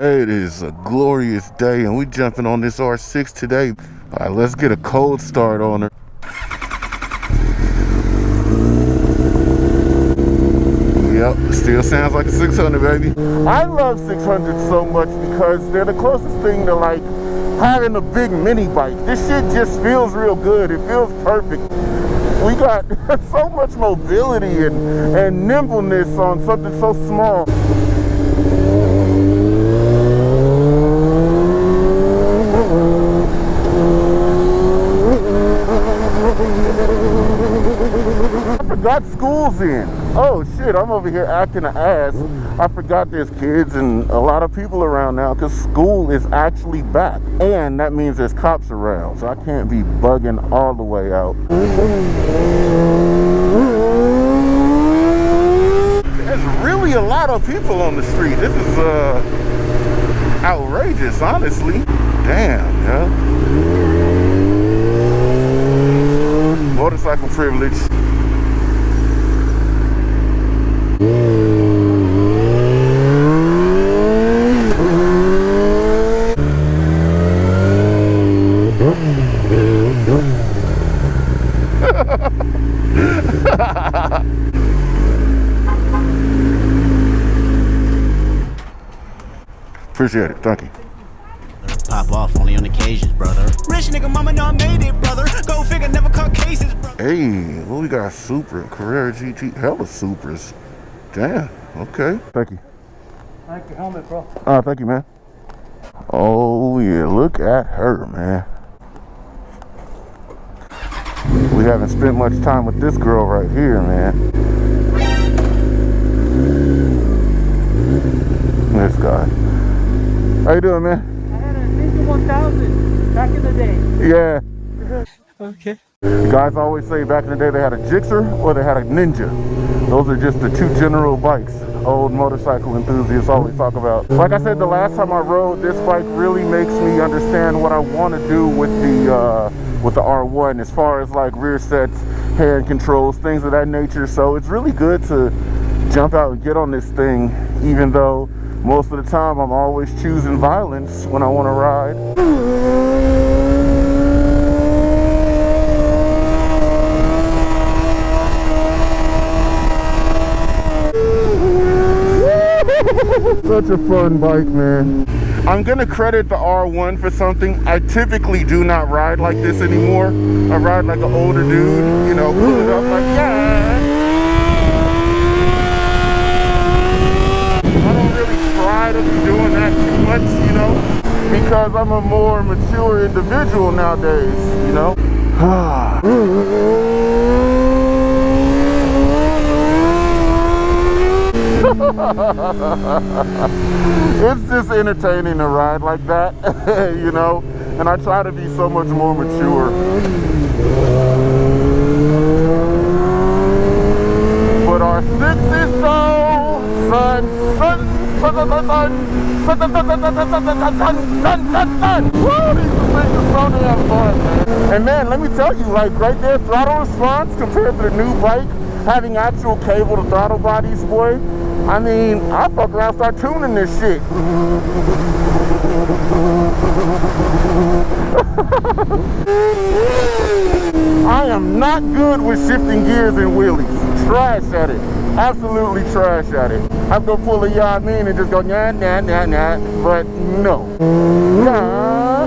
It is a glorious day and we jumping on this R6 today. All right, let's get a cold start on her. Yep, still sounds like a 600, baby. I love 600s so much because they're the closest thing to like having a big mini bike. This shit just feels real good. It feels perfect. We got so much mobility and nimbleness on something so small. I forgot school's in. Oh shit, I'm over here acting an ass. I forgot there's kids and a lot of people around now because school is actually back. And that means there's cops around, so I can't be bugging all the way out. There's really a lot of people on the street. This is outrageous, honestly. Damn, yeah. Motorcycle privilege. Appreciate it, thank you. Pop off only on occasions, brother. Rich nigga mama know I made it, brother. Go figure, never caught cases, brother. Hey, well, we got Supra, Carrera GT, hella Supras. Damn, okay. Thank you. Thank you, helmet, bro. Thank you, man. Oh yeah, look at her, man. We haven't spent much time with this girl right here, man. This guy. How you doing, man? I had a Ninja 1000 back in the day. Yeah. Okay. Guys always say back in the day they had a Gixxer or they had a Ninja. Those are just the two general bikes old motorcycle enthusiasts always talk about. Like I said, the last time I rode, this bike really makes me understand what I want to do with the R1 as far as like rear sets, hand controls, things of that nature. So it's really good to jump out and get on this thing, even though most of the time I'm always choosing violence when I want to ride. Such a fun bike, man. I'm gonna credit the R1 for something. I typically do not ride like this anymore. I ride like an older dude, you know, pull it up like, yeah. I don't really try to be doing that too much, you know, because I'm a more mature individual nowadays, you know. It's just entertaining to ride like that, you know, and I try to be so much more mature. But our sixes though, son. Woo, these things are so damn fun, man. And man, let me tell you, like right there, throttle response compared to the new bike, having actual cable to throttle bodies, boy. I mean, I fuck around, start tuning this shit. I am not good with shifting gears and wheelies. Trash at it. Absolutely trash at it. I'm gonna pull a Yamin and just go nah, nah, nah, nah. But no. Nah.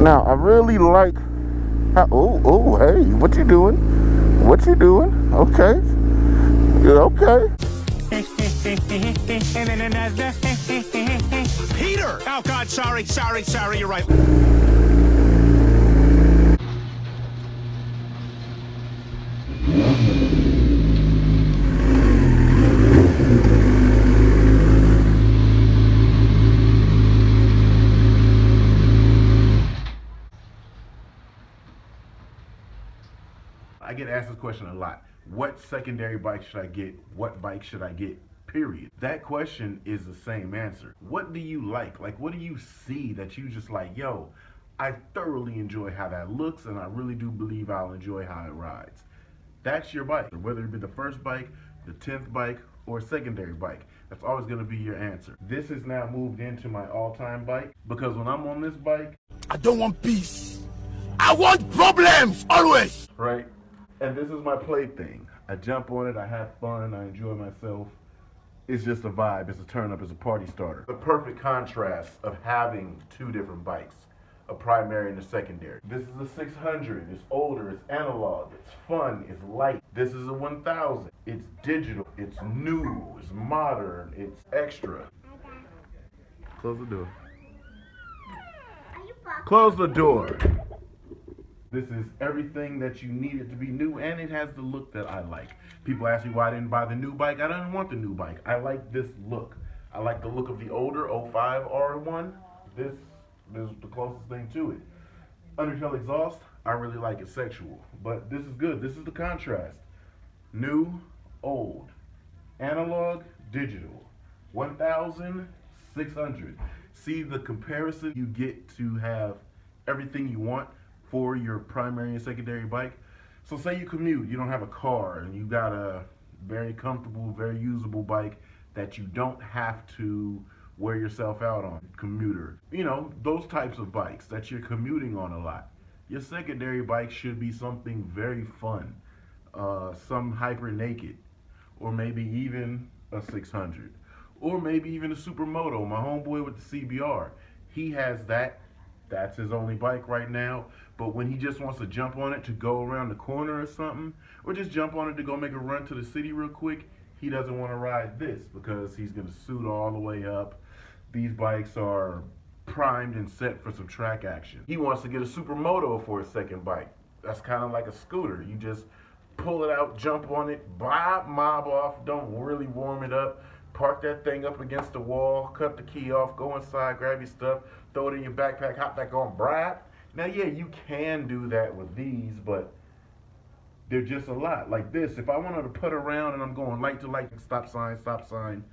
Now, I really like how, oh, hey, what you doing? What you doing? Okay. Okay. Peter! Oh, God, sorry, you're right. I get asked this question a lot. What secondary bike should I get? What bike should I get? Period. That question is the same answer. What do you like? Like, what do you see that you just like, yo, I thoroughly enjoy how that looks, and I really do believe I'll enjoy how it rides. That's your bike. Whether it be the first bike, the 10th bike, or a secondary bike. That's always gonna be your answer. This has now moved into my all-time bike because when I'm on this bike, I don't want peace. I want problems, always. right? And this is my plaything. I jump on it, I have fun, I enjoy myself. It's just a vibe, it's a turn up, it's a party starter. The perfect contrast of having two different bikes, a primary and a secondary. This is a 600, it's older, it's analog, it's fun, it's light. This is a 1000, it's digital, it's new, it's modern, it's extra. Close the door. Close the door. This is everything that you need it to be new, and it has the look that I like. People ask me why I didn't buy the new bike. I didn't want the new bike. I like this look. I like the look of the older 05 R1. This is the closest thing to it. Undertail exhaust, I really like it sexual, but this is good. This is the contrast. New, old, analog, digital, 1000, 600. See the comparison? You get to have everything you want for your primary and secondary bike. So say you commute, you don't have a car, and you got a very comfortable, very usable bike that you don't have to wear yourself out on, commuter. You know, those types of bikes that you're commuting on a lot. Your secondary bike should be something very fun, some hyper naked, or maybe even a 600, or maybe even a supermoto. My homeboy with the CBR, he has that. That's his only bike right now. But when he just wants to jump on it to go around the corner or something, or just jump on it to go make a run to the city real quick, he doesn't want to ride this because he's going to suit all the way up. These bikes are primed and set for some track action. He wants to get a supermoto for his second bike. That's kind of like a scooter. You just pull it out, jump on it, mob off, don't really warm it up. Park that thing up against the wall, cut the key off, go inside, grab your stuff, throw it in your backpack, hop back on, bride. Now, yeah, you can do that with these, but they're just a lot. Like this, if I wanted to put around and I'm going light to light, stop sign,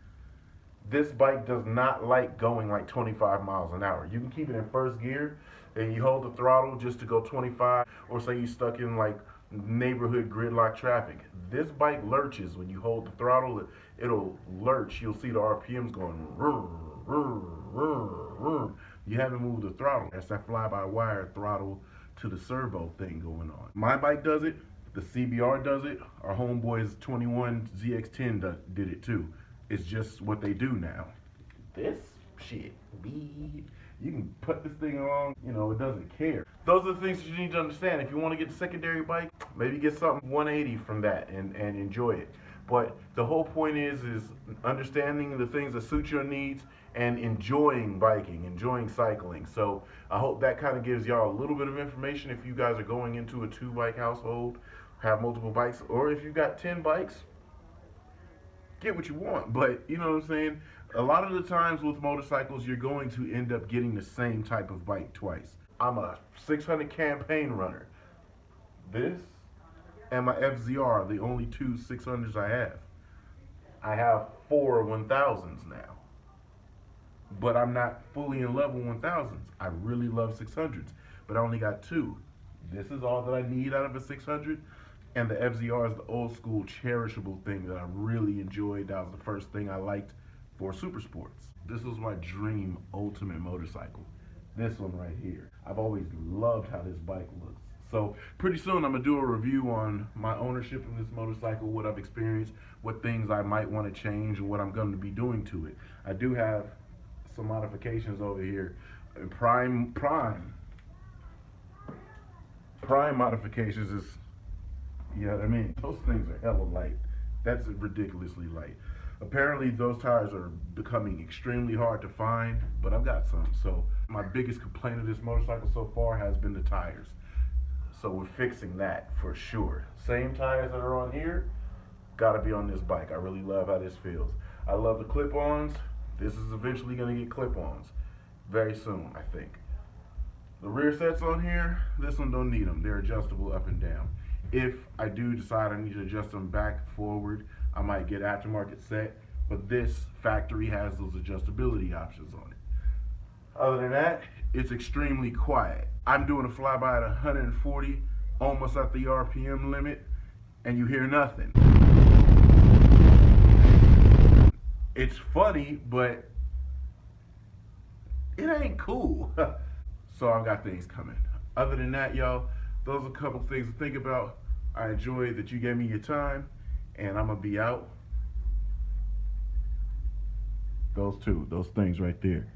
this bike does not like going like 25 miles an hour. You can keep it in first gear and you hold the throttle just to go 25, or say you're stuck in like neighborhood gridlock traffic. This bike lurches when you hold the throttle. It'll lurch. You'll see the RPMs going. You haven't moved the throttle. That's that fly-by-wire throttle to the servo thing going on. My bike does it. The CBR does it. Our homeboy's 21 ZX10 did it too. It's just what they do now. This shit, you can put this thing on, you know, it doesn't care. Those are the things that you need to understand. If you want to get the secondary bike, maybe get something 180 from that and enjoy it. But the whole point is understanding the things that suit your needs and enjoying biking, enjoying cycling. So I hope that kind of gives y'all a little bit of information if you guys are going into a 2-bike household, have multiple bikes, or if you've got 10 bikes, get what you want. But you know what I'm saying? A lot of the times with motorcycles, you're going to end up getting the same type of bike twice. I'm a 600 campaign runner. This and my FZR are the only two 600s I have. I have 4 1000s now. But I'm not fully in love with 1000s. I really love 600s, but I only got 2. This is all that I need out of a 600. And the FZR is the old school cherishable thing that I really enjoyed. That was the first thing I liked for super sports. This was my dream ultimate motorcycle. This one right here. I've always loved how this bike looks. So pretty soon I'm gonna do a review on my ownership of this motorcycle, what I've experienced, what things I might want to change, and what I'm going to be doing to it. I do have some modifications over here. Prime modifications is, you know what I mean? Those things are hella light. That's ridiculously light. Apparently those tires are becoming extremely hard to find, but I've got some. So my biggest complaint of this motorcycle so far has been the tires. So we're fixing that for sure. Same tires that are on here, gotta be on this bike. I really love how this feels. I love the clip-ons. This is eventually gonna get clip-ons very soon, I think. The rear sets on here, this one don't need them. They're adjustable up and down. If I do decide I need to adjust them back, forward, I might get aftermarket set, but this factory has those adjustability options on it. Other than that, it's extremely quiet. I'm doing a flyby at 140, almost at the RPM limit, and you hear nothing. It's funny, but it ain't cool. So I've got things coming. Other than that, y'all, those are a couple things to think about. I enjoy that you gave me your time, and I'm gonna be out. Those things right there.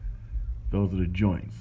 Those are the joints.